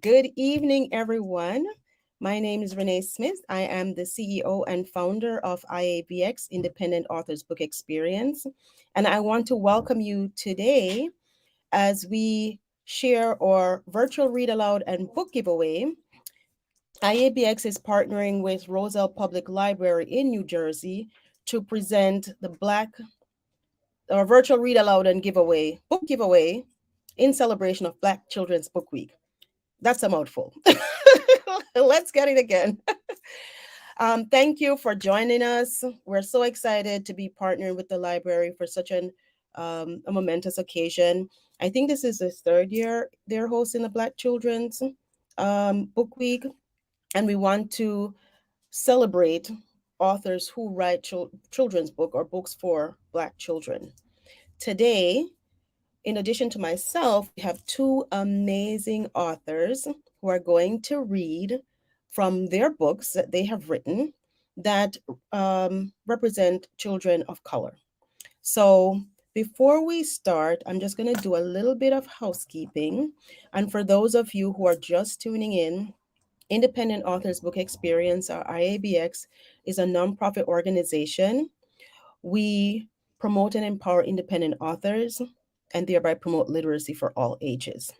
Good evening, everyone. My name is Renee Smith. I am the CEO and founder of IABX Independent Authors Book Experience. And I want to welcome you today as we share our virtual read aloud and book giveaway. IABX is partnering with Roselle Public Library in New Jersey to present the Black or virtual read aloud and giveaway book giveaway in celebration of Black Children's Book Week. That's a mouthful. Let's get it again. Thank you for joining us. We're so excited to be partnering with the library for such a momentous occasion. I think this is the third year they're hosting the Black Children's Book Week, and we want to celebrate authors who write children's book or books for Black children. Today, in addition to myself, we have two amazing authors who are going to read from their books that they have written that represent children of color. So, before we start, I'm just going to do a little bit of housekeeping. And for those of you who are just tuning in, Independent Authors Book Experience, or IABX, is a nonprofit organization. We promote and empower independent authors and thereby promote literacy for all ages.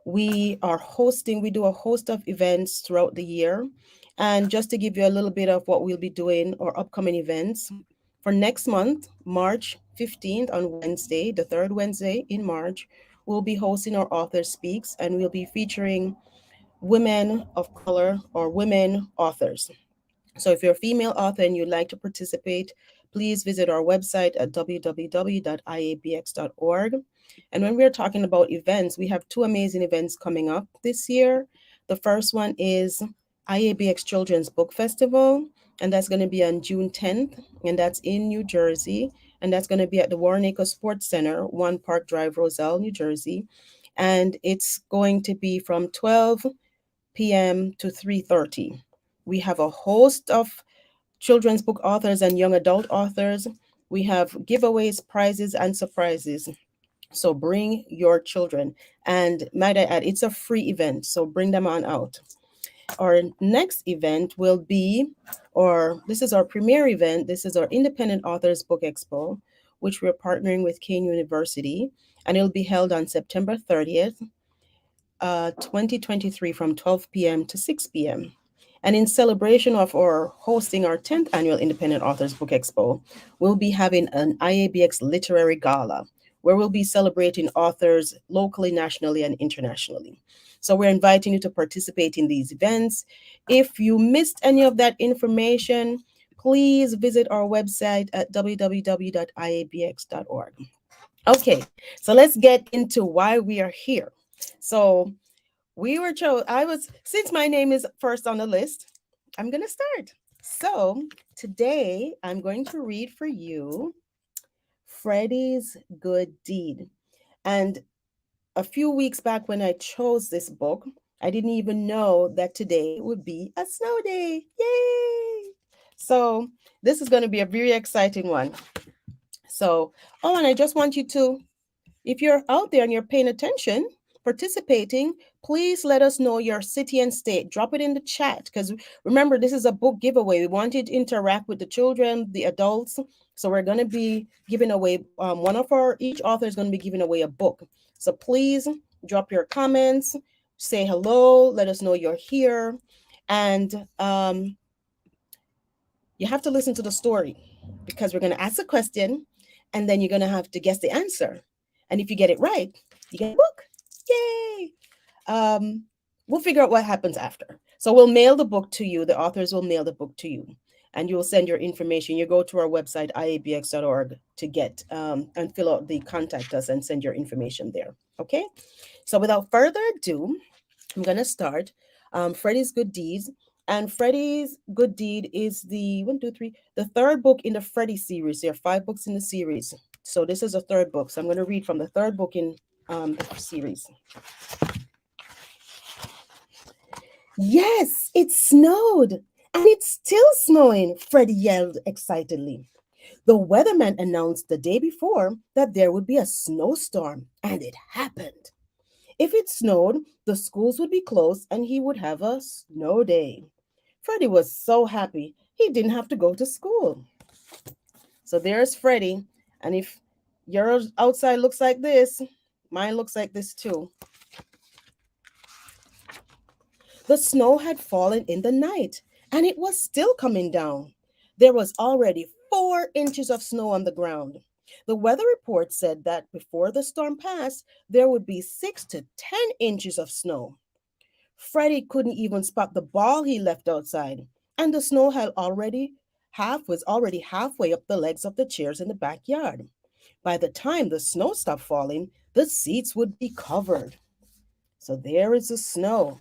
We do a host of events throughout the year. And just to give you a little bit of what we'll be doing or upcoming events, for next month, March 15th on Wednesday, the third Wednesday in March, we'll be hosting our Author Speaks and we'll be featuring women of color or women authors. So if you're a female author and you'd like to participate, please visit our website at www.iabx.org. And when we're talking about events, we have two amazing events coming up this year. The first one is IABX Children's Book Festival, and that's going to be on June 10th, and that's in New Jersey. And that's going to be at the Warnaco Sports Center, 1 Park Drive, Roselle, New Jersey. And it's going to be from 12 p.m. to 3:30. We have a host of children's book authors and young adult authors. We have giveaways, prizes, and surprises. So bring your children. And might I add, it's a free event, so bring them on out. Our next event will be, or this is our premier event, this is our Independent Authors Book Expo, which we're partnering with Kane University, and it'll be held on September 30th, 2023 from 12 p.m. to 6 p.m. And in celebration of our hosting our 10th annual Independent Authors Book Expo, we'll be having an IABX Literary Gala where we'll be celebrating authors locally, nationally, and internationally. So we're inviting you to participate in these events. If you missed any of that information, please visit our website at www.iabx.org. Okay, so let's get into why we are here. So since my name is first on the list, I'm going to start. So today I'm going to read for you Freddie's Good Deed. And a few weeks back when I chose this book, I didn't even know that today would be a snow day. Yay! So this is going to be a very exciting one. So, and I just want you to, if you're out there and you're paying attention, participating, please let us know your city and state. Drop it in the chat because remember, this is a book giveaway. We want it to interact with the children, the adults. So we're going to be giving away, each author is going to be giving away a book. So please drop your comments, say hello, let us know you're here. And you have to listen to the story because we're going to ask a question and then you're going to have to guess the answer. And if you get it right, you get a book. Yay! We'll figure out what happens after. So we'll mail the book to you. The authors will mail the book to you. And you'll send your information. You go to our website, iabx.org, to get and fill out the contact us and send your information there. Okay? So without further ado, I'm going to start Freddie's Good Deeds. And Freddie's Good Deed is the third book in the Freddie series. There are 5 books in the series. So this is a third book. So I'm going to read from the third book in the series. Yes, it snowed, and it's still snowing, Freddie yelled excitedly. The weatherman announced the day before that there would be a snowstorm, and it happened. If it snowed, the schools would be closed and he would have a snow day. Freddie was so happy he didn't have to go to school. So there's Freddie. And if your outside looks like this, mine looks like this too. The snow had fallen in the night, and it was still coming down. There was already 4 inches of snow on the ground. The weather report said that before the storm passed, there would be 6 to 10 inches of snow. Freddie couldn't even spot the ball he left outside, and the snow had already half was already halfway up the legs of the chairs in the backyard. By the time the snow stopped falling, the seats would be covered. So there is the snow.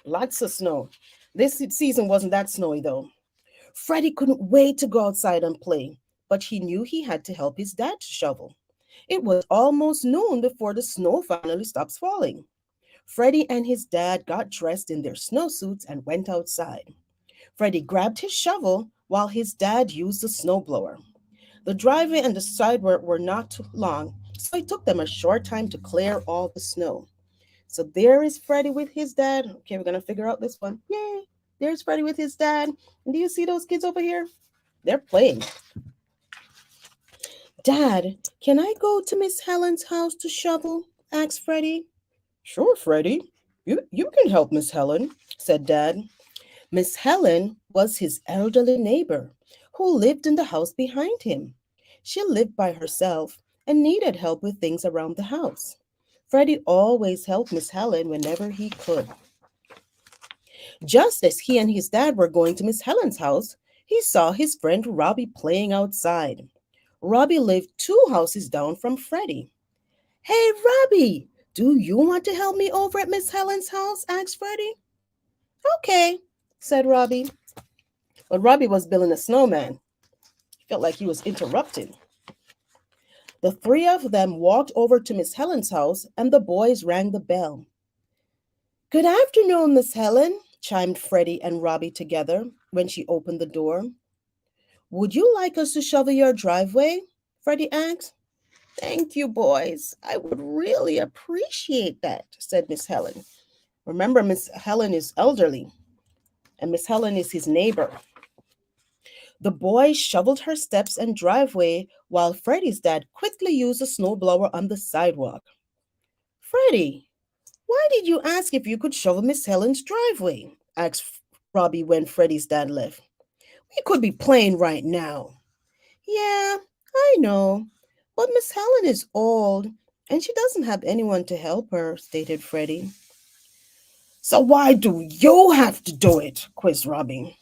Lots of snow. This season wasn't that snowy though. Freddie couldn't wait to go outside and play, but he knew he had to help his dad to shovel. It was almost noon before the snow finally stops falling. Freddie and his dad got dressed in their snowsuits and went outside. Freddie grabbed his shovel while his dad used the snowblower. The driveway and the sidewalk were not too long, so it took them a short time to clear all the snow. So there is Freddie with his dad. Okay, we're gonna figure out this one. Yay! There's Freddie with his dad. And do you see those kids over here? They're playing. Dad, can I go to Miss Helen's house to shovel? Asked Freddie. Sure, Freddie. You can help Miss Helen, said Dad. Miss Helen was his elderly neighbor who lived in the house behind him. She lived by herself and needed help with things around the house. Freddie always helped Miss Helen whenever he could. Just as he and his dad were going to Miss Helen's house, he saw his friend Robbie playing outside. Robbie lived 2 houses down from Freddie. Hey, Robbie, do you want to help me over at Miss Helen's house? Asked Freddie. Okay, said Robbie. But Robbie was building a snowman. He felt like he was interrupted. The three of them walked over to Miss Helen's house, and the boys rang the bell. Good afternoon, Miss Helen, chimed Freddie and Robbie together when she opened the door. Would you like us to shovel your driveway? Freddie asked. Thank you, boys. I would really appreciate that, said Miss Helen. Remember, Miss Helen is elderly, and Miss Helen is his neighbor. The boys shoveled her steps and driveway while Freddie's dad quickly used a snowblower on the sidewalk. Freddie, why did you ask if you could shovel Miss Helen's driveway? Asked Robbie when Freddie's dad left. We could be playing right now. Yeah, I know. But Miss Helen is old and she doesn't have anyone to help her, stated Freddie. So why do you have to do it? Quizzed Robbie.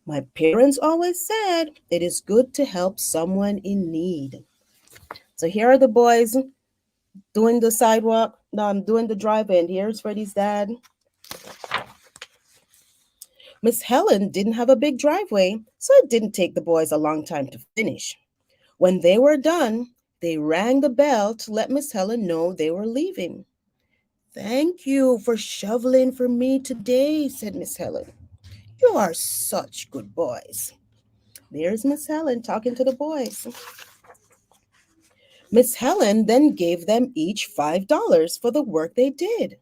My parents always said it is good to help someone in need. So here are the boys doing the sidewalk, doing the driveway, and here's Freddie's dad. Miss Helen didn't have a big driveway, so it didn't take the boys a long time to finish. When they were done, they rang the bell to let Miss Helen know they were leaving. Thank you for shoveling for me today, said Miss Helen. You are such good boys. There's Miss Helen talking to the boys. Miss Helen then gave them each $5 for the work they did.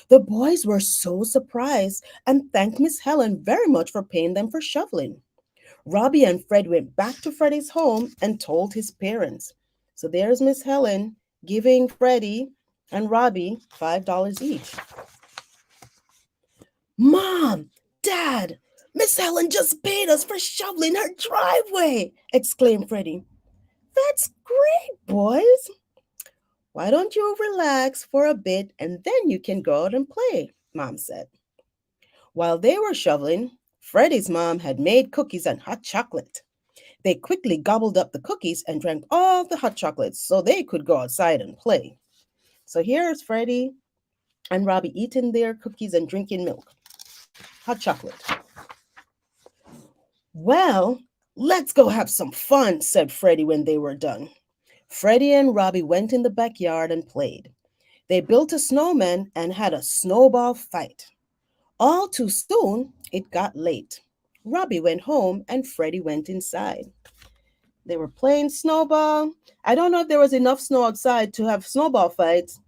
The boys were so surprised and thanked Miss Helen very much for paying them for shoveling. Robbie and Fred went back to Freddie's home and told his parents. So there's Miss Helen giving Freddie and Robbie $5 each. Mom, Dad, Miss Helen just paid us for shoveling her driveway, exclaimed Freddie. That's great, boys. Why don't you relax for a bit and then you can go out and play, Mom said. While they were shoveling, Freddie's mom had made cookies and hot chocolate. They quickly gobbled up the cookies and drank all the hot chocolates so they could go outside and play. So here's Freddie and Robbie eating their cookies and drinking milk. Hot chocolate. Well, let's go have some fun, said Freddie when they were done. Freddie and Robbie went in the backyard and played. They built a snowman and had a snowball fight. All too soon, it got late. Robbie went home and Freddie went inside. They were playing snowball. I don't know if there was enough snow outside to have snowball fights,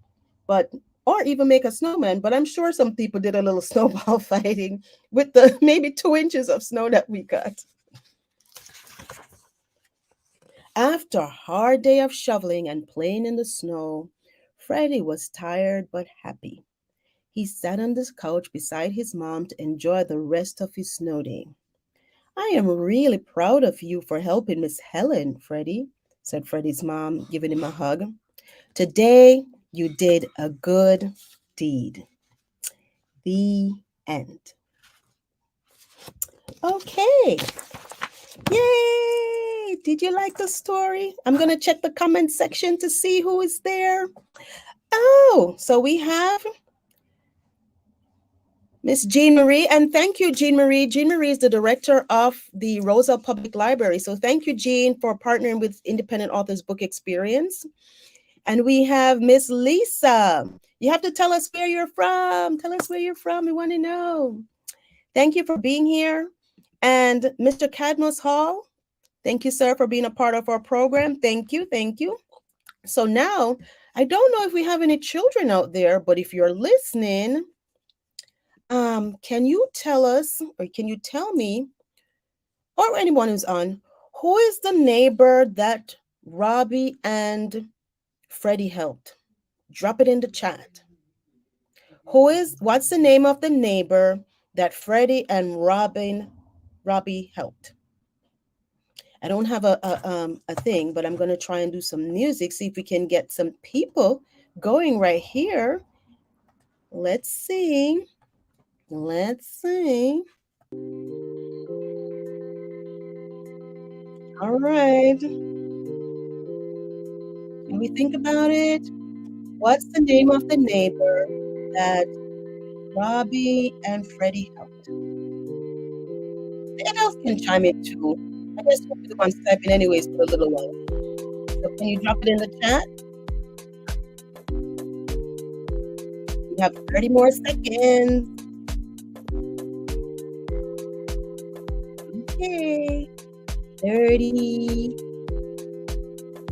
but or even make a snowman. But I'm sure some people did a little snowball fighting with the maybe 2 inches of snow that we got. After a hard day of shoveling and playing in the snow, Freddie was tired but happy. He sat on the couch beside his mom to enjoy the rest of his snow day. I am really proud of you for helping Miss Helen, Freddie, said Freddie's mom, giving him a hug. Today, you did a good deed. The end. Okay. Yay! Did you like the story? I'm going to check the comment section to see who is there. Oh, so we have Miss Jean Marie, and thank you, Jean Marie. Jean Marie is the director of the Rosa Public Library. So thank you, Jean, for partnering with Independent Authors Book Experience. And we have Miss Lisa. You have to tell us where you're from. Tell us where you're from. We want to know. Thank you for being here. And Mr. Cadmus Hall, thank you, sir, for being a part of our program. Thank you. Thank you. So now, I don't know if we have any children out there, but if you're listening, can you tell us, or can you tell me, or anyone who's on, who is the neighbor that Robbie and Freddie helped? Drop it in the chat. What's the name of the neighbor that Freddie and Robbie helped? I don't have a thing, but I'm going to try and do some music, see if we can get some people going right here. Let's see. Let's see. All right. Can we think about it? What's the name of the neighbor that Robbie and Freddie helped? The adults can chime in too. I guess we'll be the ones typing anyways for the little ones. So can you drop it in the chat? You have 30 more seconds. Okay. 30.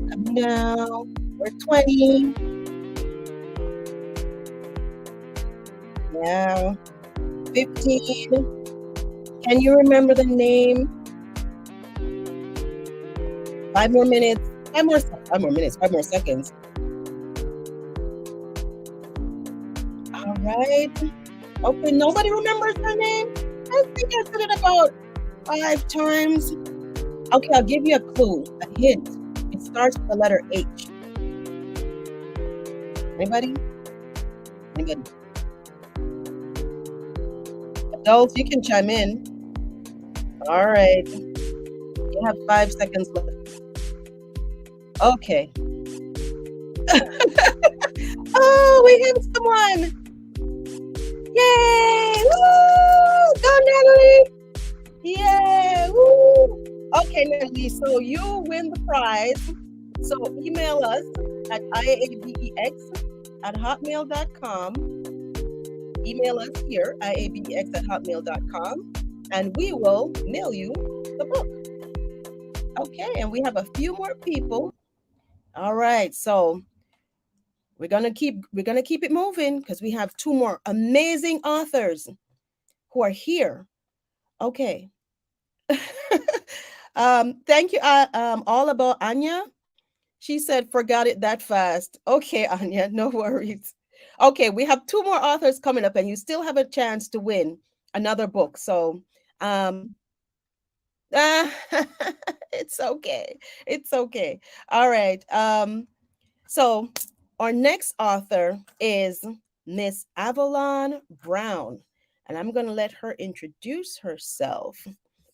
Coming down. We're 20. Yeah. 15. Can you remember the name? 5 more minutes. 5 more minutes. 5 more seconds. All right. Okay, nobody remembers her name? I think I said it about 5 times. Okay, I'll give you a clue, a hint. It starts with the letter H. Anybody? Anybody? Adults, you can chime in. All right. You have 5 seconds left. Okay. Oh, we have someone. Yay! Woo! Go, Natalie! Yay! Woo! Okay, Natalie, so you win the prize. So email us at iabex@hotmail.com. Email us here, iabex@hotmail.com, and we will mail you the book. Okay, and we have a few more people. All right, so we're gonna keep it moving because we have 2 more amazing authors who are here. Okay. Thank you, all about Anya. She said, forgot it that fast. Okay, Anya, no worries. Okay, we have 2 more authors coming up, and you still have a chance to win another book. So, it's okay. It's okay. All right. So our next author is Miss Avalon Brown, and I'm going to let her introduce herself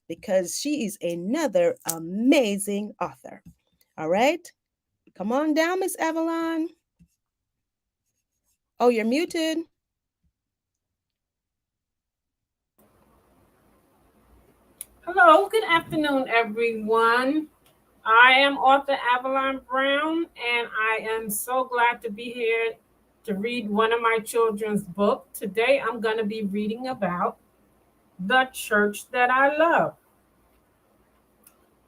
because she is another amazing author. All right. Come on down, Miss Avalon. Oh, you're muted. Hello, good afternoon, everyone. I am author Avalon Brown, and I am so glad to be here to read one of my children's books. Today, I'm going to be reading about The Church That I Love.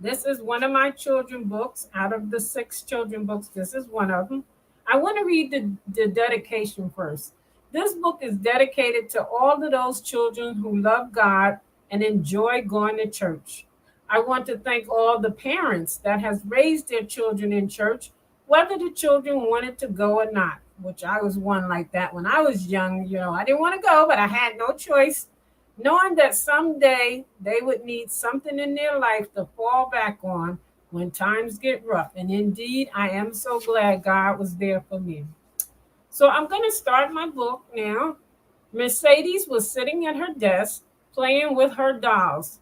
This is one of my children books. Out of the 6 children books, this is one of them. I want to read the dedication first. This book is dedicated to all of those children who love God and enjoy going to church. I want to thank all the parents that has raised their children in church, whether the children wanted to go or not, which I was one like that when I was young. I didn't want to go, but I had no choice, knowing that someday they would need something in their life to fall back on when times get rough. And indeed, I am so glad God was there for me. So I'm going to start my book now. Mercedes was sitting at her desk playing with her dolls.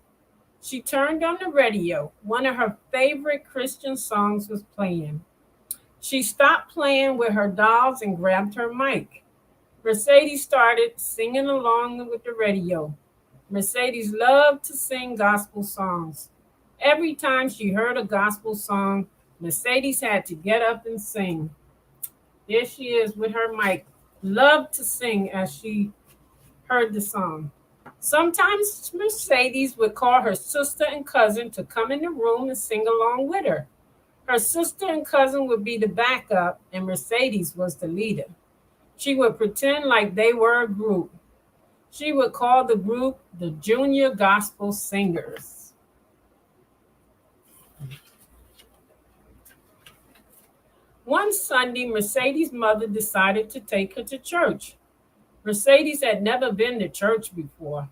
She turned on the radio. One of her favorite Christian songs was playing. She stopped playing with her dolls and grabbed her mic. Mercedes started singing along with the radio. Mercedes loved to sing gospel songs. Every time she heard a gospel song, Mercedes had to get up and sing. There she is with her mic, loved to sing as she heard the song. Sometimes Mercedes would call her sister and cousin to come in the room and sing along with her. Her sister and cousin would be the backup, and Mercedes was the leader. She would pretend like they were a group. She would call the group the Junior Gospel Singers. One Sunday, Mercedes' mother decided to take her to church. Mercedes had never been to church before.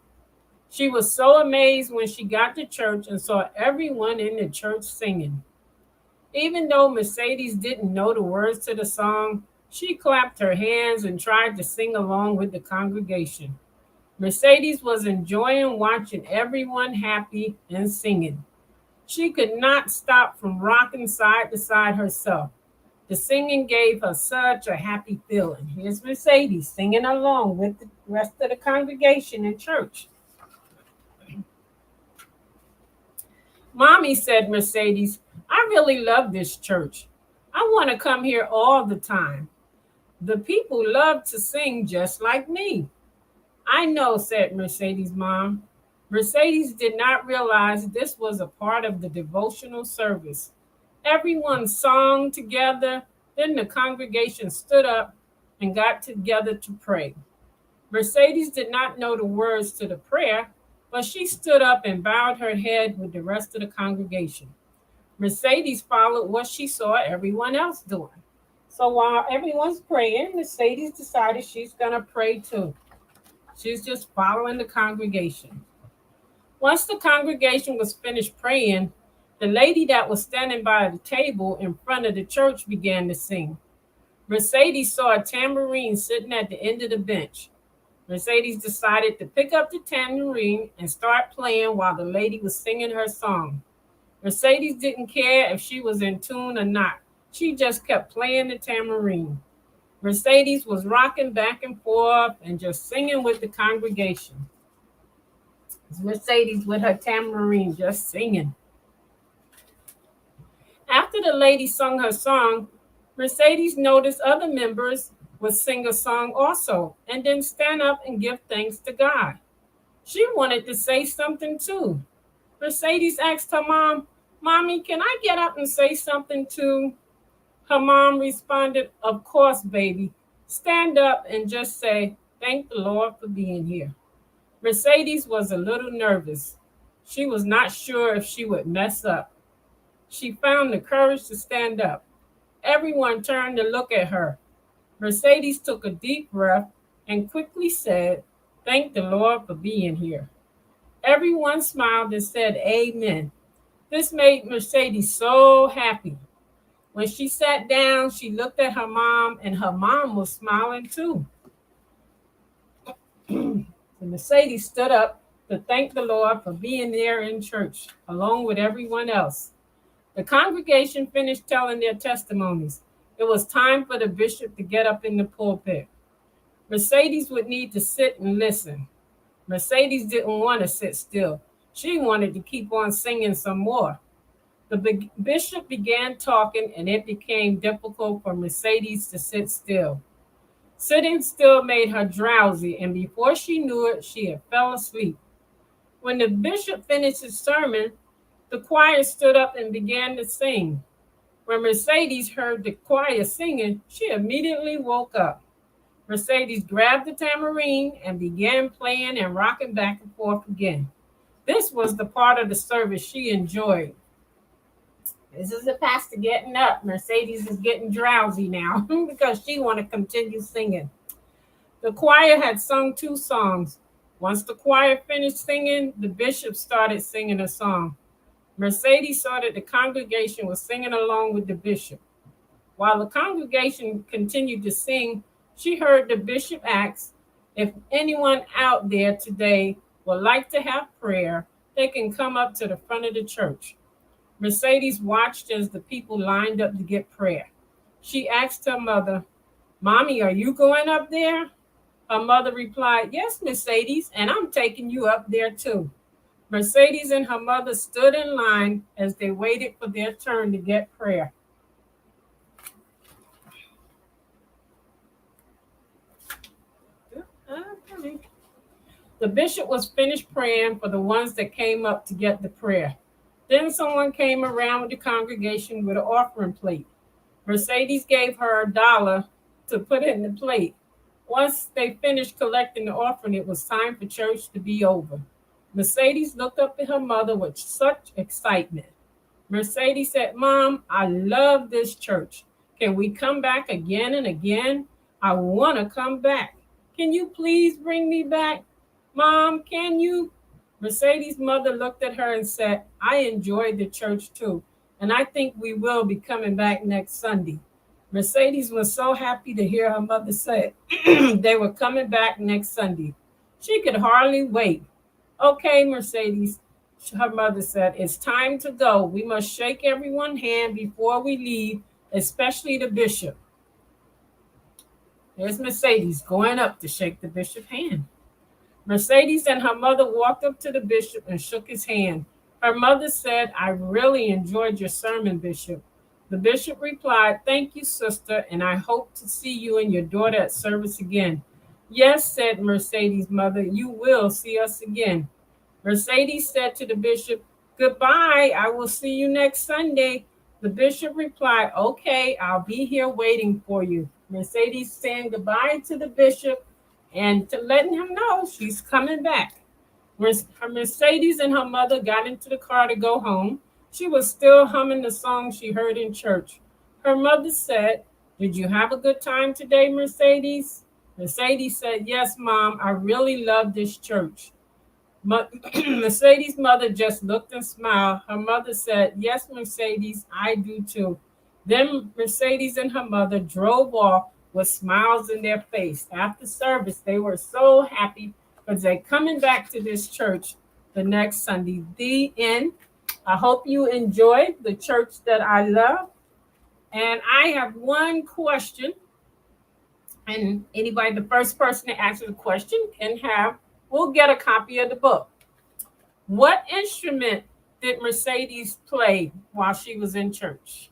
She was so amazed when she got to church and saw everyone in the church singing. Even though Mercedes didn't know the words to the song, she clapped her hands and tried to sing along with the congregation. Mercedes was enjoying watching everyone happy and singing. She could not stop from rocking side to side herself. The singing gave her such a happy feeling. Here's Mercedes singing along with the rest of the congregation in church. Mommy, said Mercedes, I really love this church. I want to come here all the time. The people love to sing just like me. I know, said Mercedes' mom. Mercedes did not realize this was a part of the devotional service. Everyone sang together, then the congregation stood up and got together to pray. Mercedes did not know the words to the prayer, but she stood up and bowed her head with the rest of the congregation. Mercedes followed what she saw everyone else doing. So while everyone's praying, Mercedes decided she's going to pray too. She's just following the congregation. Once the congregation was finished praying, the lady that was standing by the table in front of the church began to sing. Mercedes saw a tambourine sitting at the end of the bench. Mercedes decided to pick up the tambourine and start playing while the lady was singing her song. Mercedes didn't care if she was in tune or not. She just kept playing the tambourine. Mercedes was rocking back and forth and just singing with the congregation. It's Mercedes with her tambourine just singing. After the lady sung her song, Mercedes noticed other members would sing a song also and then stand up and give thanks to God. She wanted to say something too. Mercedes asked her mom, Mommy, can I get up and say something too? Her mom responded, Of course, baby. Stand up and just say, Thank the Lord for being here. Mercedes was a little nervous. She was not sure if she would mess up. She found the courage to stand up. Everyone turned to look at her. Mercedes took a deep breath and quickly said, Thank the Lord for being here. Everyone smiled and said, Amen. This made Mercedes so happy. When she sat down, she looked at her mom, and her mom was smiling too. And Mercedes stood up to thank the Lord for being there in church, along with everyone else. The congregation finished telling their testimonies. It was time for the bishop to get up in the pulpit. Mercedes would need to sit and listen. Mercedes didn't want to sit still. She wanted to keep on singing some more. The bishop began talking, and it became difficult for Mercedes to sit still. Sitting still made her drowsy, and before she knew it, she had fell asleep. When the bishop finished his sermon, the choir stood up and began to sing. When Mercedes heard the choir singing, she immediately woke up. Mercedes grabbed the tambourine and began playing and rocking back and forth again. This was the part of the service she enjoyed. This is the pastor getting up. Mercedes is getting drowsy now because she want to continue singing. The choir had sung two songs. Once the choir finished singing, the bishop started singing a song. Mercedes saw that the congregation was singing along with the bishop. While the congregation continued to sing, she heard the bishop ask if anyone out there today would like to have prayer, they can come up to the front of the church. Mercedes watched as the people lined up to get prayer. She asked her mother, "Mommy, are you going up there?" Her mother replied, "Yes, Mercedes, and I'm taking you up there too." Mercedes and her mother stood in line as they waited for their turn to get prayer. The bishop was finished praying for the ones that came up to get the prayer. Then someone came around with the congregation with an offering plate. Mercedes gave her $1 to put in the plate. Once they finished collecting the offering, it was time for church to be over. Mercedes looked up at her mother with such excitement. Mercedes said, "Mom, I love this church. Can we come back again and again? I want to come back. Can you please bring me back? Mom, can you?" Mercedes' mother looked at her and said, "I enjoyed the church too, and I think we will be coming back next Sunday." Mercedes was so happy to hear her mother say they were coming back next Sunday. She could hardly wait. "Okay, Mercedes," her mother said, "it's time to go. We must shake everyone's hand before we leave, especially the bishop." There's Mercedes going up to shake the bishop's hand. Mercedes and her mother walked up to the bishop and shook his hand. Her mother said, "I really enjoyed your sermon, Bishop." The bishop replied, "Thank you, sister, and I hope to see you and your daughter at service again." "Yes," said Mercedes' mother, "you will see us again." Mercedes said to the bishop, "Goodbye, I will see you next Sunday." The bishop replied, "Okay, I'll be here waiting for you." Mercedes saying goodbye to the bishop and to letting him know she's coming back. When her Mercedes and her mother got into the car to go home, she was still humming the song she heard in church. Her mother said, "Did you have a good time today, Mercedes?" Mercedes said, "Yes, Mom, I really love this church." Mercedes' mother just looked and smiled. Her mother said, "Yes, Mercedes, I do too." Then Mercedes and her mother drove off with smiles in their face. After service, they were so happy because they're coming back to this church the next Sunday. The end. I hope you enjoyed the church that I love. And I have one question. And anybody, the first person to answer the question will get a copy of the book. What instrument did Mercedes play while she was in church?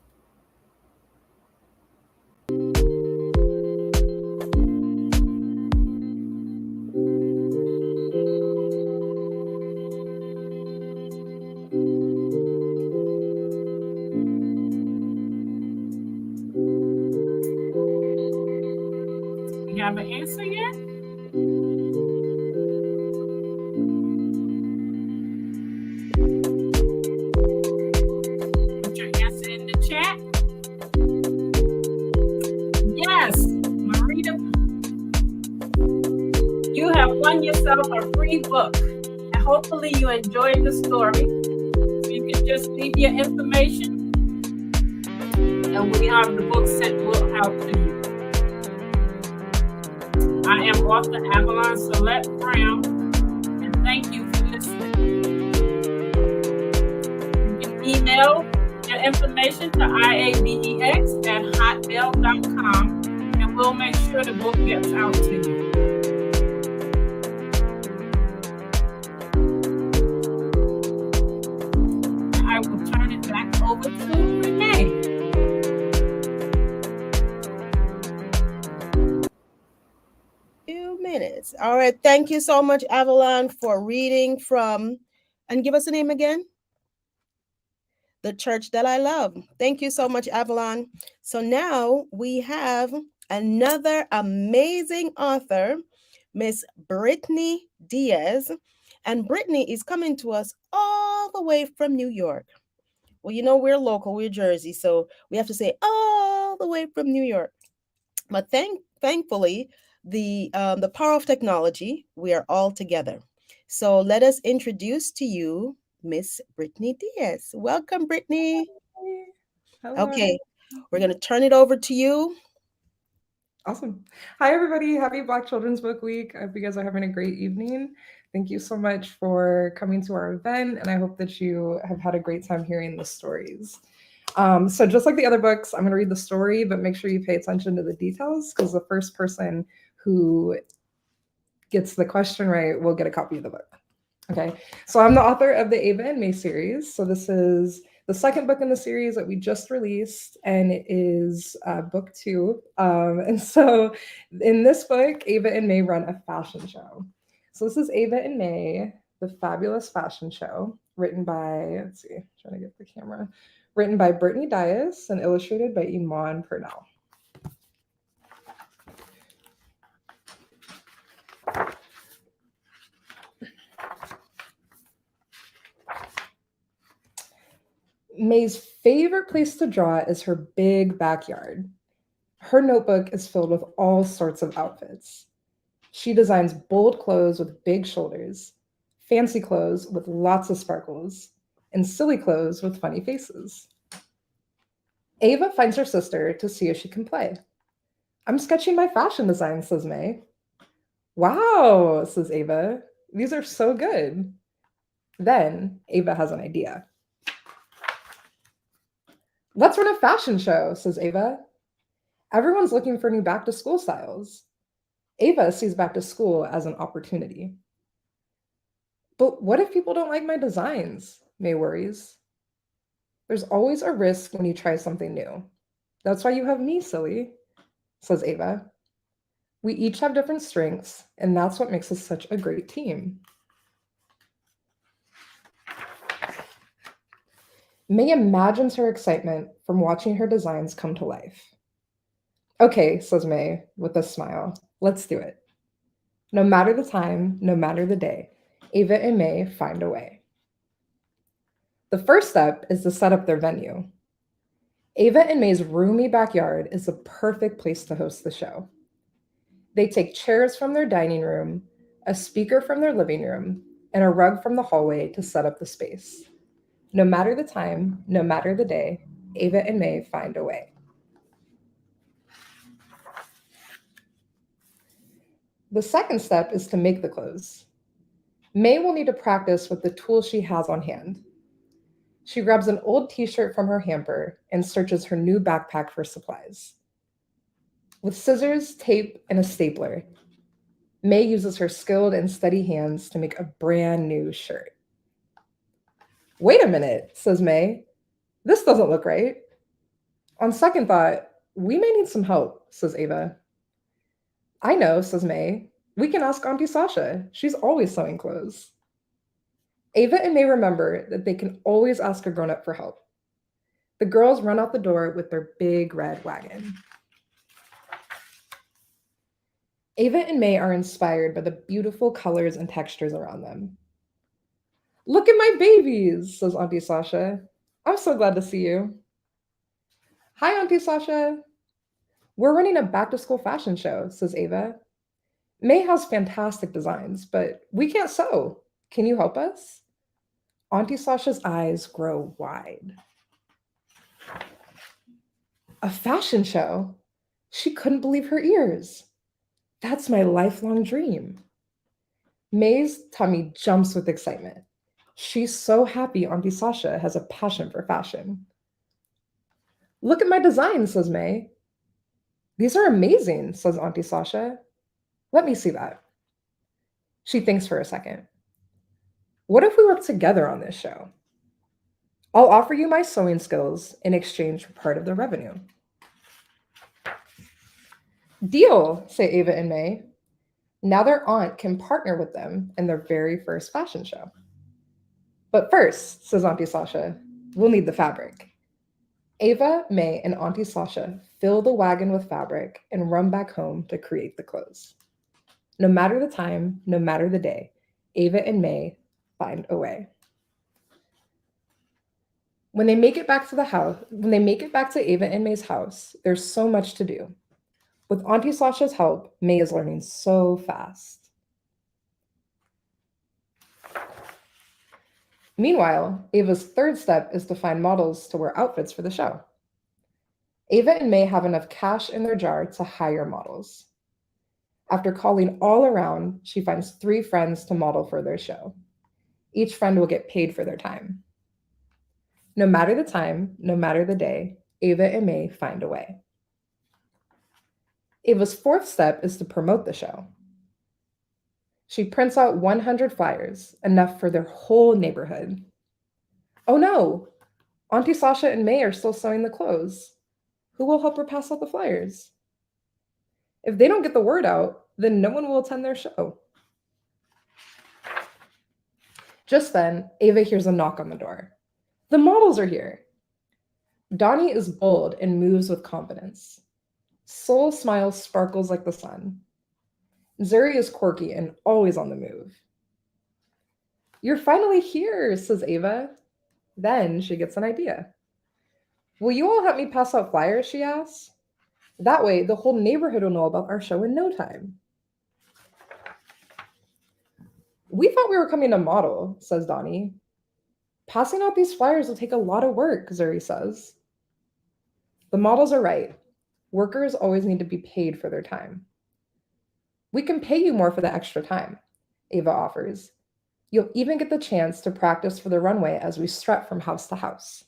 You have an answer yet? Put your answer in the chat. Yes, Marita, you have won yourself a free book. And hopefully you enjoyed the story. So you can just leave your information and we have the book sent out to you. I am author Avalon Celeste Brown, and thank you for listening. You can email your information to iabex@hotmail.com, and we'll make sure the book gets out to you. I will turn it back over to Renee. Minutes. All right. Thank you so much, Avalon, for reading from, and give us a name again. the church that I love. Thank you so much, Avalon. So now we have another amazing author, Miss Brittany Diaz. And Brittany is coming to us all the way from New York. Well, we're local, we're Jersey, so we have to say all the way from New York. But thankfully, the power of technology, we are all together. So let us introduce to you Miss Brittany Diaz. Welcome, Brittany. Hey. Hello. Okay, we're gonna turn it over to you. Awesome. Hi, everybody. Happy Black Children's Book Week. I hope you guys are having a great evening. Thank you so much for coming to our event, and I hope that you have had a great time hearing the stories. So just like the other books, I'm going to read the story, but make sure you pay attention to the details because the first person who gets the question right will get a copy of the book. Okay, so I'm the author of the Ava and May series. So this is the second book in the series that we just released, and it is book 2. And so in this book, Ava and May run a fashion show. So this is Ava and May, the fabulous fashion show, written by, let's see, trying to get the camera, written by Brittany Dias and illustrated by Iman Purnell. May's favorite place to draw is her big backyard. Her notebook is filled with all sorts of outfits. She designs bold clothes with big shoulders, fancy clothes with lots of sparkles, and silly clothes with funny faces. Ava finds her sister to see if she can play. I'm sketching my fashion design, says May. Wow, says Ava. These are so good. Then Ava has an idea. Let's run a fashion show, says Ava. Everyone's looking for new back to school styles. Ava sees back to school as an opportunity. But what if people don't like my designs? May worries. There's always a risk when you try something new. That's why you have me, silly, says Ava. We each have different strengths, and that's what makes us such a great team. May imagines her excitement from watching her designs come to life. Okay, says May with a smile. Let's do it. No matter the time, no matter the day, Ava and May find a way. The first step is to set up their venue. Ava and May's roomy backyard is the perfect place to host the show. They take chairs from their dining room, a speaker from their living room, and a rug from the hallway to set up the space. No matter the time, no matter the day, Ava and May find a way. The second step is to make the clothes. May will need to practice with the tools she has on hand. She grabs an old t-shirt from her hamper and searches her new backpack for supplies. With scissors, tape, and a stapler, May uses her skilled and steady hands to make a brand new shirt. Wait a minute, says May. This doesn't look right. On second thought, we may need some help, says Ava. I know, says May. We can ask Auntie Sasha. She's always sewing clothes. Ava and May remember that they can always ask a grown-up for help. The girls run out the door with their big red wagon. Ava and May are inspired by the beautiful colors and textures around them. Look at my babies, says Auntie Sasha. I'm so glad to see you. Hi, Auntie Sasha. We're running a back-to-school fashion show, says Ava. May has fantastic designs, but we can't sew. Can you help us? Auntie Sasha's eyes grow wide. A fashion show? She couldn't believe her ears. That's my lifelong dream. May's tummy jumps with excitement. She's so happy Auntie Sasha has a passion for fashion. Look at my designs, says May. These are amazing, says Auntie Sasha. Let me see that. She thinks for a second. What if we work together on this show? I'll offer you my sewing skills in exchange for part of the revenue. Deal, say Ava and May. Now their aunt can partner with them in their very first fashion show. But first, says Auntie Sasha, We'll need the fabric. Ava, May, and Auntie Sasha fill the wagon with fabric and run back home to create the clothes. No matter the time, no matter the day, Ava and May find a way. When they make it back to the house, when they make it back to Ava and May's house, there's so much to do. With Auntie Sasha's help, May is learning so fast. Meanwhile, Ava's third step is to find models to wear outfits for the show. Ava and May have enough cash in their jar to hire models. After calling all around, she finds 3 friends to model for their show. Each friend will get paid for their time. No matter the time, no matter the day, Ava and May find a way. Ava's fourth step is to promote the show. She prints out 100 flyers, enough for their whole neighborhood. Oh no! Auntie Sasha and May are still sewing the clothes. Who will help her pass out the flyers? If they don't get the word out, then no one will attend their show. Just then, Ava hears a knock on the door. The models are here. Donnie is bold and moves with confidence. Soul's smile sparkles like the sun. Zuri is quirky and always on the move. You're finally here, says Ava. Then she gets an idea. Will you all help me pass out flyers, she asks. That way, the whole neighborhood will know about our show in no time. We thought we were coming to model, says Donnie. Passing out these flyers will take a lot of work, Zuri says. The models are right. Workers always need to be paid for their time. We can pay you more for the extra time, Ava offers. You'll even get the chance to practice for the runway as we strut from house to house.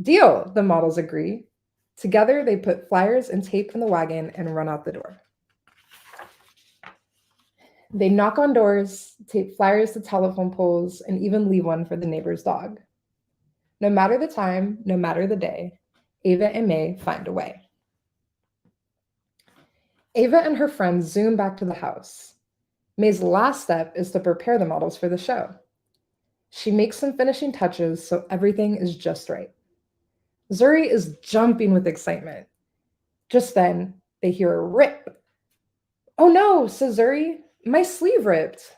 Deal, the models agree. Together, they put flyers and tape in the wagon and run out the door. They knock on doors, tape flyers to telephone poles, and even leave one for the neighbor's dog. No matter the time, no matter the day, Ava and May find a way. Ava and her friends zoom back to the house. May's last step is to prepare the models for the show. She makes some finishing touches so everything is just right. Zuri is jumping with excitement. Just then, they hear a rip. Oh no, says Zuri, my sleeve ripped.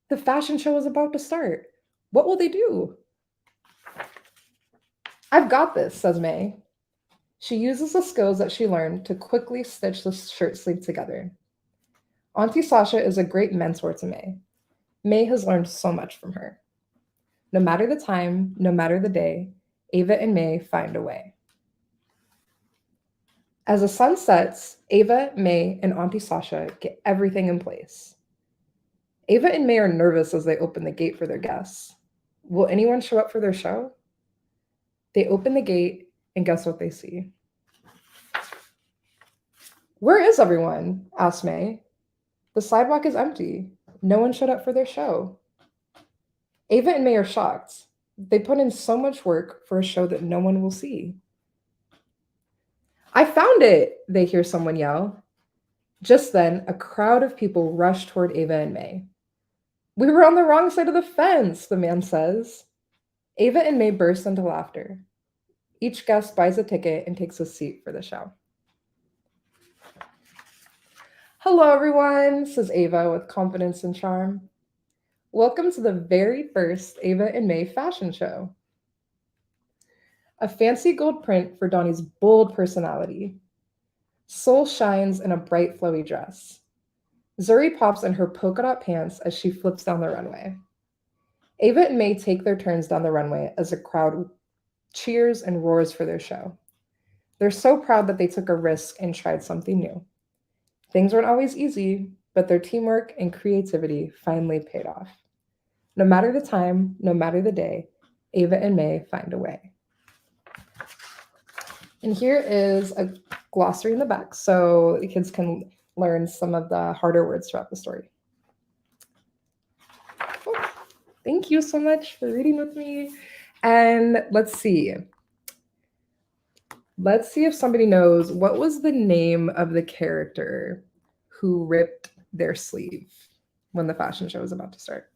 The fashion show is about to start. What will they do? I've got this, says May. She uses the skills that she learned to quickly stitch the shirt sleeve together. Auntie Sasha is a great mentor to May. May has learned so much from her. No matter the time, no matter the day, Ava and May find a way. As the sun sets, Ava, May, and Auntie Sasha get everything in place. Ava and May are nervous as they open the gate for their guests. Will anyone show up for their show? They open the gate, and guess what they see? Where is everyone? Asks May. The sidewalk is empty. No one showed up for their show. Ava and May are shocked. They put in so much work for a show that no one will see. I found it, they hear someone yell. Just then, a crowd of people rush toward Ava and May. We were on the wrong side of the fence, the man says. Ava and May burst into laughter. Each guest buys a ticket and takes a seat for the show. Hello, everyone, says Ava with confidence and charm. Welcome to the very first Ava and May fashion show. A fancy gold print for Donnie's bold personality. Soul shines in a bright, flowy dress. Zuri pops in her polka dot pants as she flips down the runway. Ava and May take their turns down the runway as a crowd cheers and roars for their show. They're so proud that they took a risk and tried something new. Things weren't always easy, but their teamwork and creativity finally paid off. No matter the time, no matter the day, Ava and May find a way. And here is a glossary in the back so the kids can learn some of the harder words throughout the story. Oh, thank you so much for reading with me. And let's see. Let's see if somebody knows what was the name of the character who ripped their sleeve when the fashion show was about to start.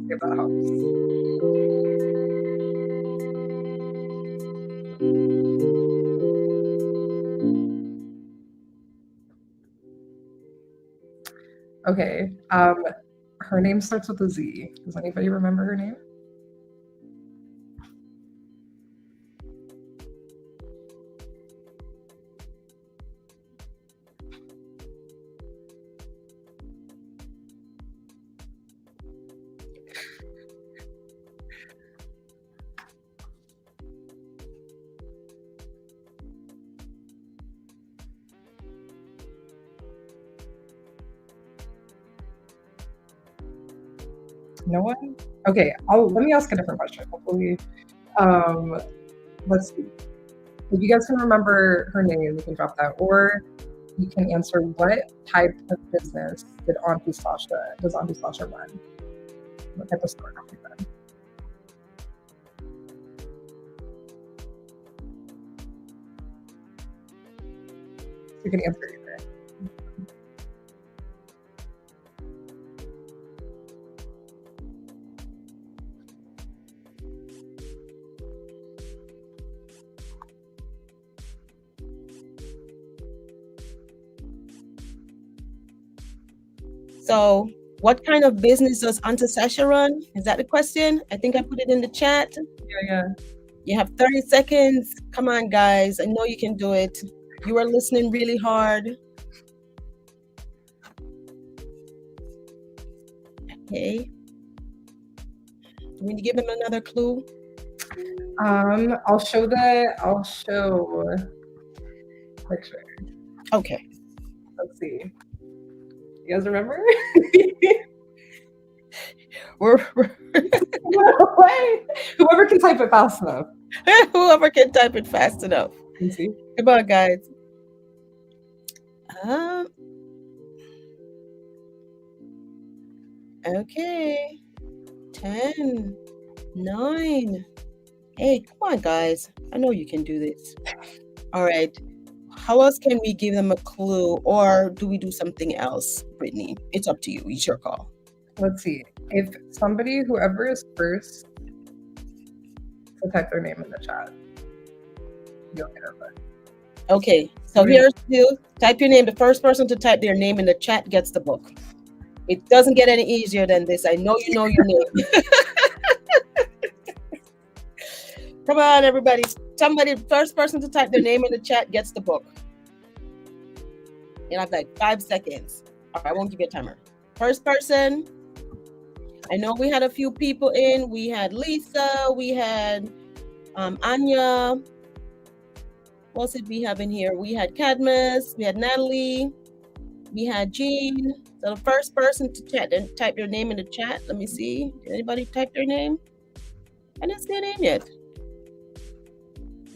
if that helps. Okay. Her name starts with a Z. Does anybody remember her name? No one? Okay, let me ask a different question. Hopefully, um, let's see. If you guys can remember her name, you can drop that, or you can answer what type of business does Auntie Sasha run? What type of store does she run? You can answer either. So, what kind of business does Auntie Sasha run? Is that the question? I think I put it in the chat. Yeah. You have 30 seconds. Come on, guys. I know you can do it. You are listening really hard. Okay. Do we need to give him another clue? I'll show picture. Okay. Let's see. You guys remember? Wait. Whoever can type it fast enough. Whoever can type it fast enough. Let's see. Come on, guys. Okay. 10, 9, 8. Come on, guys. I know you can do this. All right. How else can we give them a clue, or do we do something else, Brittany? It's up to you. It's your call. Let's see. If whoever is first to type their name in the chat, you'll get a book. Okay. So here's you. Type your name. The first person to type their name in the chat gets the book. It doesn't get any easier than this. I know you know your name. Come on, everybody. First person to type their name in the chat gets the book. You have like 5 seconds. All right, I won't give you a timer. First person. I know we had a few people in. We had Lisa. We had Anya. What else did we have in here? We had Cadmus. We had Natalie. We had Jean. So the first person to type their name in the chat. Let me see. Did anybody type their name? I didn't see a name yet.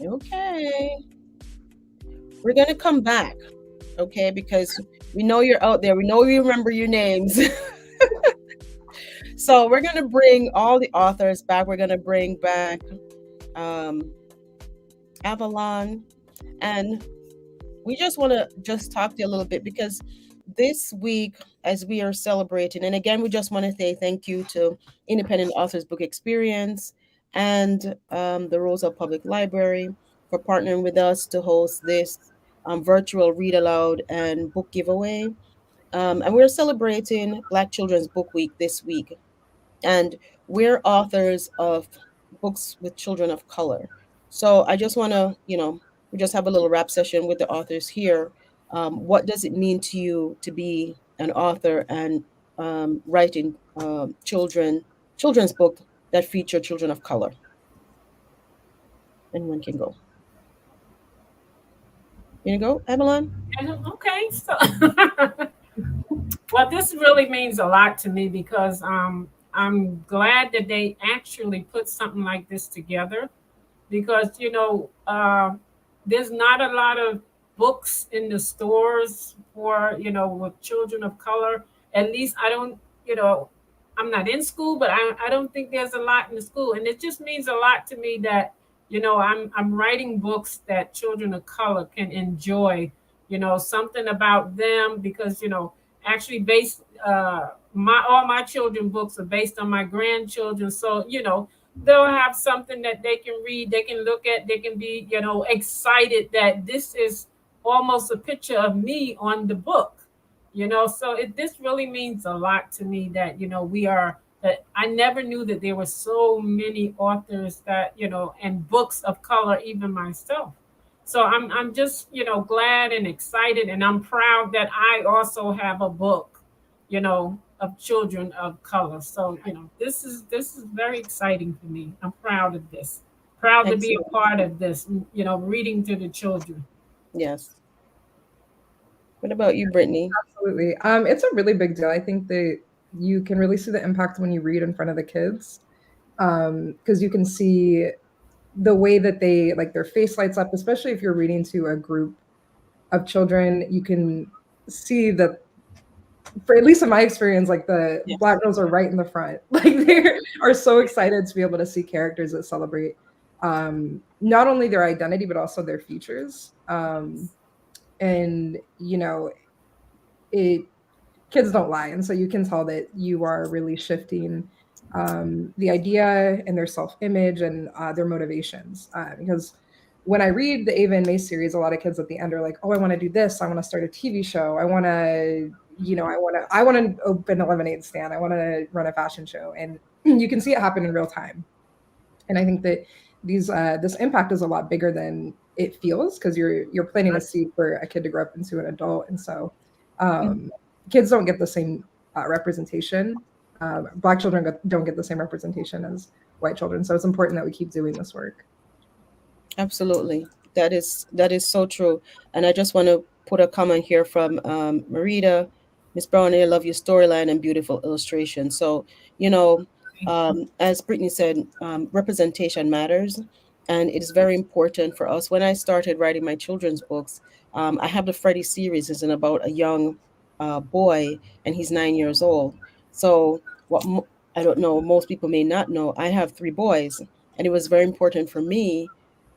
Okay. We're going to come back, okay, because we know you're out there. We know you remember your names. So we're going to bring all the authors back. We're going to bring back Avalon. And we just want to talk to you a little bit, because this week, as we are celebrating, and again, we just want to say thank you to Independent Authors Book Experience and the Rosa Public Library for partnering with us to host this virtual read aloud and book giveaway. And we're celebrating Black Children's Book Week this week. And we're authors of books with children of color. So I just want to, we just have a little rap session with the authors here. What does it mean to you to be an author and writing children's book that feature children of color? Anyone can go. You go, Avalon? Okay, so well, this really means a lot to me, because I'm glad that they actually put something like this together, because there's not a lot of books in the stores for with children of color. At least I don't, I'm not in school, but I don't think there's a lot in the school, and it just means a lot to me that I'm writing books that children of color can enjoy, something about them, because actually based my all my children books are based on my grandchildren. So, they'll have something that they can read, they can look at, they can be, excited that this is almost a picture of me on the book. So this really means a lot to me that, we are that I never knew that there were so many authors that, and books of color, even myself. So I'm just, glad and excited, and I'm proud that I also have a book, of children of color. So, this is very exciting for me. I'm proud of this. Proud to be a Excellent. part of this, reading to the children. Yes. What about you, Brittany? Absolutely. It's a really big deal. I think that you can really see the impact when you read in front of the kids, because you can see the way that they like their face lights up, especially if you're reading to a group of children. You can see that, for at least in my experience, like the Yes. black girls are right in the front. Like they are so excited to be able to see characters that celebrate not only their identity but also their features. And it kids don't lie, and so you can tell that you are really shifting the idea and their self-image and their motivations. Because when I read the Ava and Mace series, a lot of kids at the end are like, "Oh, I want to do this. I want to start a TV show. I want to, I want to open a lemonade stand. I want to run a fashion show." And you can see it happen in real time. And I think that this impact is a lot bigger than it feels, because you're planting a seed for a kid to grow up into an adult. And so um, kids don't get the same representation. Black children don't get the same representation as white children. So it's important that we keep doing this work. Absolutely. That is so true. And I just want to put a comment here from Marita. Miss Brown, I love your storyline and beautiful illustration. So, you know, as Brittany said, representation matters. And it is very important for us. When I started writing my children's books, I have the Freddie series. It's about a young boy, and he's 9 years old. So, I don't know, most people may not know, I have three boys. And it was very important for me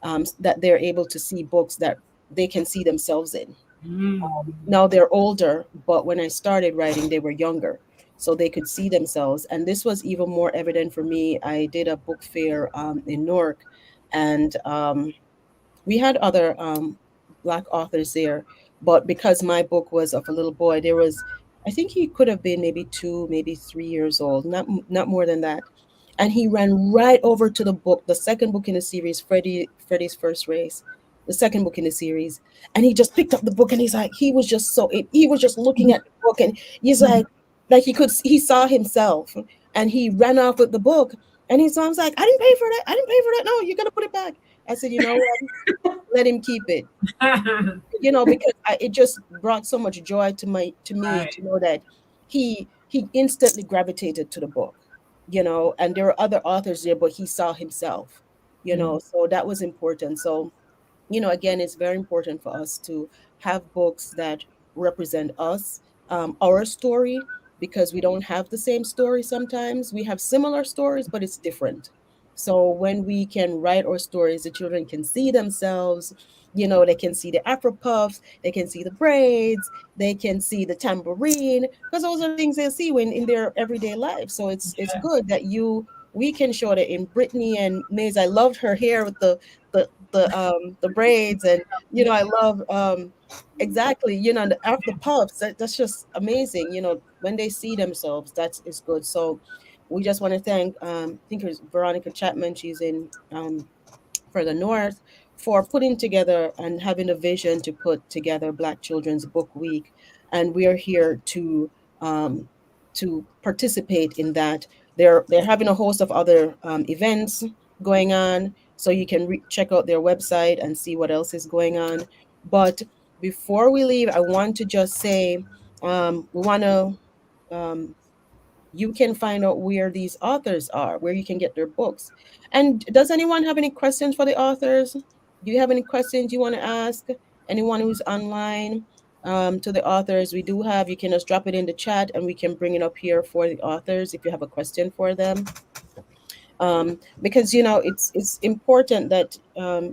that they're able to see books that they can see themselves in. Mm. Now they're older, but when I started writing, they were younger, so they could see themselves. And this was even more evident for me. I did a book fair in Newark, and we had other black authors there, but because my book was of a little boy, there was, I think he could have been maybe 2, maybe 3 years old, not more than that. And he ran right over to the book, the second book in the series, Freddy's First Race, the second book in the series, and he just picked up the book, and he's like, he was just so, he was just looking at the book, and he's like he saw himself, and he ran off with the book. And his mom's like, I didn't pay for that. I didn't pay for that. No, you gotta put it back. I said, you know what? Let him keep it. Because it just brought so much joy to me Right. to know that he instantly gravitated to the book. And there were other authors there, but he saw himself. Mhm. So that was important. So again, it's very important for us to have books that represent us, our story, because we don't have the same story sometimes. We have similar stories, but it's different. So when we can write our stories, the children can see themselves. They can see the afro puffs, they can see the braids, they can see the tambourine, because those are things they see when in their everyday life. So it's Yeah. good that we can show that in Brittany and Maze. I loved her hair with the braids, and I love exactly, the puffs. That's just amazing. When they see themselves, that is good. So we just want to thank I think it was Veronica Chapman. She's in further north, for putting together and having a vision to put together Black Children's Book Week, and we are here um, to participate in that. They're having a host of other events going on, so you can check out their website and see what else is going on. But before we leave, I want to just say we want to um, you can find out where these authors are, where you can get their books. And does anyone have any questions for the authors? Do you have any questions you want to ask anyone who's online, to the authors? We do have, you can just drop it in the chat and we can bring it up here for the authors if you have a question for them. Because it's important that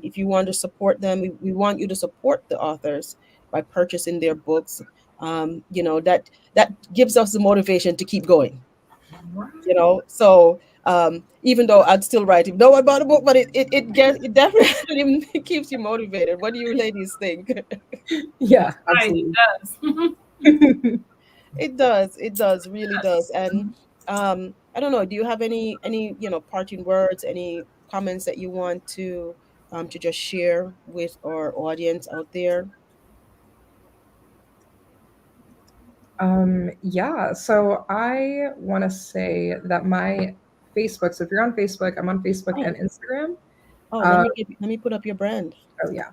if you want to support them, we want you to support the authors by purchasing their books. that gives us the motivation to keep going. So even though I'd still write, if know about a book, but it definitely keeps you motivated. What do you ladies think? Yeah, Right, it absolutely. does. It does, really does. And I don't know, do you have any parting words, any comments that you want to just share with our audience out there? Yeah, so I want to say that my Facebook, so if you're on Facebook, I'm on Facebook Oh, and Instagram. oh, let Uh, me let me put up your brand. oh, yeah.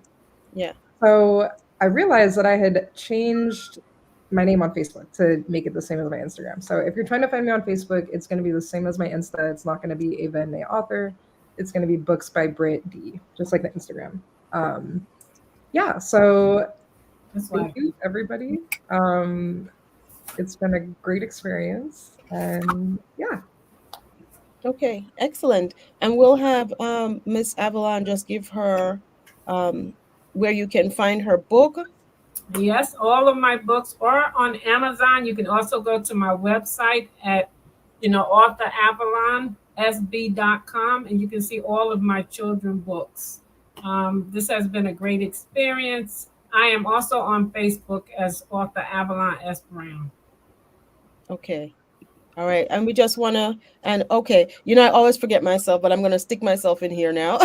Yeah. So I realized that I had changed my name on Facebook to make it the same as my Instagram. So if you're trying to find me on Facebook, it's going to be the same as my Insta. It's not going to be Ava and May author. It's going to be Books by Britt D, just like the Instagram. Um, yeah, so That's why thank I you, do. everybody. Um, it's been a great experience. And yeah. Okay, excellent. And we'll have Miss Avalon just give her um where you can find her book. Yes, all of my books are on Amazon. You can also go to my website at, author.avalonsb.com, and you can see all of my children books. This has been a great experience. I am also on Facebook as author Avalon S. Brown. Okay. All right. And we just want to, and okay, I always forget myself, but I'm going to stick myself in here now.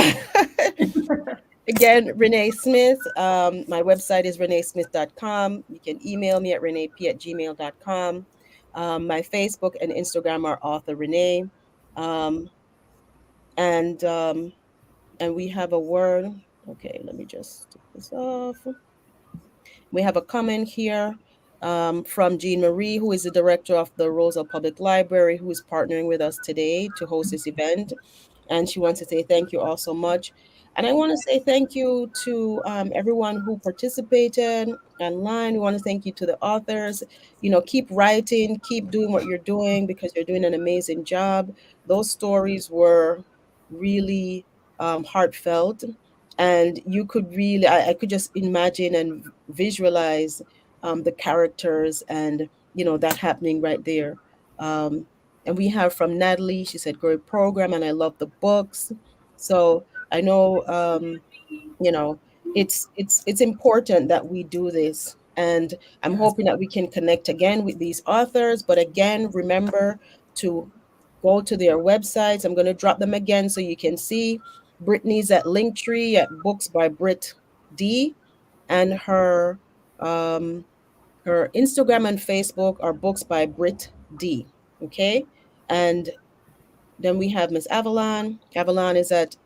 Again, Renee Smith. My website is reneesmith.com. You can email me at reneep@gmail.com. My Facebook and Instagram are author Renee. Um, and we have a word. Okay, let me just take this off. We have a comment here from Jean Marie, who is the director of the Rosa Public Library, who is partnering with us today to host this event. And she wants to say thank you all so much. And I want to say thank you to everyone who participated online. We want to thank you to the authors. Keep writing, keep doing what you're doing because you're doing an amazing job. Those stories were really heartfelt, and you could really, I could just imagine and visualize the characters and that happening right there. Um, and we have from Natalie, she said great program and I love the books. So I know, you know it's important that we do this, and I'm Yes. hoping that we can connect again with these authors. But again, remember to go to their websites. I'm going to drop them again so you can see. Brittany's at Linktree at Books by Brit D, and um her Instagram and Facebook are Books by Brit D. Okay. And then we have Miss Avalon. Avalon is at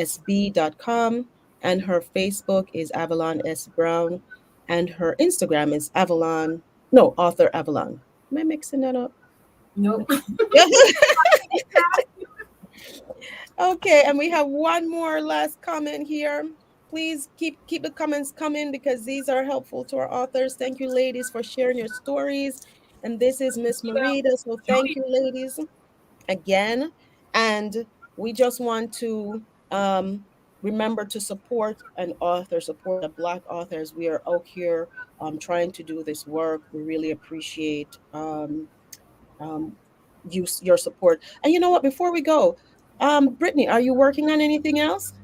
www.avalonsb.com, and her Facebook is Avalon S. Brown, and her Instagram is Avalon, no, author Avalon. Am I mixing that up? Nope. Yeah. Okay, and we have one more last comment here. Please keep the comments coming because these are helpful to our authors. Thank you, ladies, for sharing your stories. And this is Miss Marita. So thank you, ladies, again. And we just want to remember to support an author, support the Black authors. We are out here trying to do this work. We really appreciate um, your support. And you know what? Before we go, Brittany, are you working on anything else?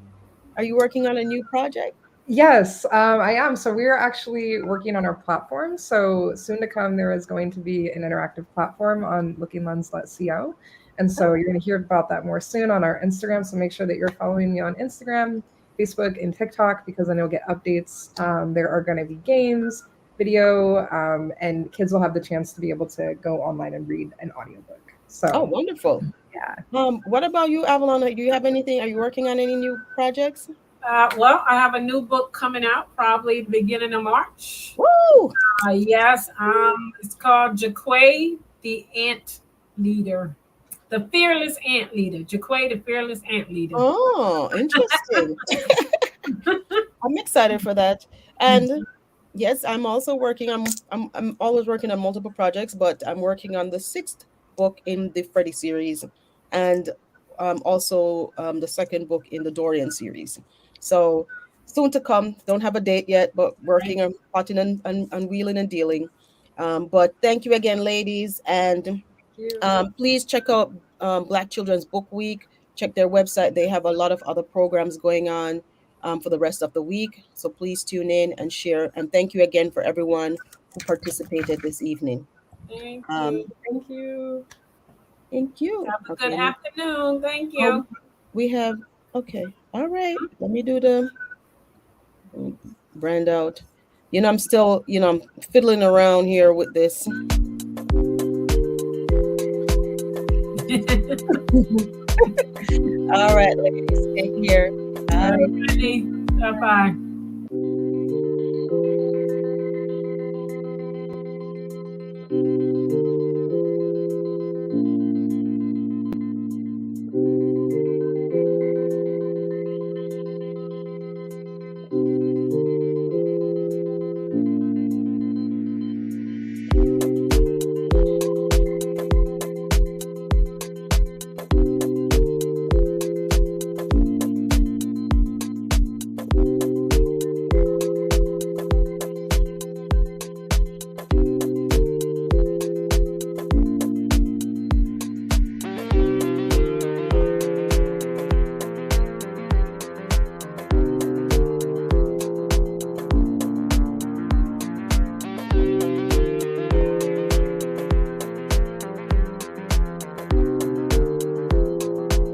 Are you working on a new project? Yes, I am. So we are actually working on our platform. So soon to come, there is going to be an interactive platform on lookinglens.co. And so you're going to hear about that more soon on our Instagram. So make sure that you're following me on Instagram, Facebook, and TikTok because then you'll get updates. There are going to be games, video, and kids will have the chance to be able to go online and read an audiobook. Oh, So wonderful. yeah. What about you, Avalon? Do you have anything? Are you working on any new projects? Well, I have a new book coming out probably the beginning of March. Woo! Yes, it's called Jaquay the Ant Leader, the Fearless Ant Leader. Jaquay the Fearless Ant Leader. Oh, interesting. I'm excited for that. Me And too. yes, I'm also working. I'm always working on multiple projects, but I'm working on the sixth book in the Freddy series, and also the second book in the Dorian series. So soon to come. Don't have a date yet, but working on potting and wheeling and dealing. But thank you again, ladies, and Thank you. please check out Black Children's Book Week. Check their website. They have a lot of other programs going on for the rest of the week. So please tune in and share. And thank you again for everyone who participated this evening. Thank you. Um, Thank you. thank you. Have a good Okay. afternoon. Thank Oh, you. we have, okay. All right. Let me do the brand out. I'm still, I'm fiddling around here with this. All right, ladies. Take care. Bye. Alrighty. Bye bye.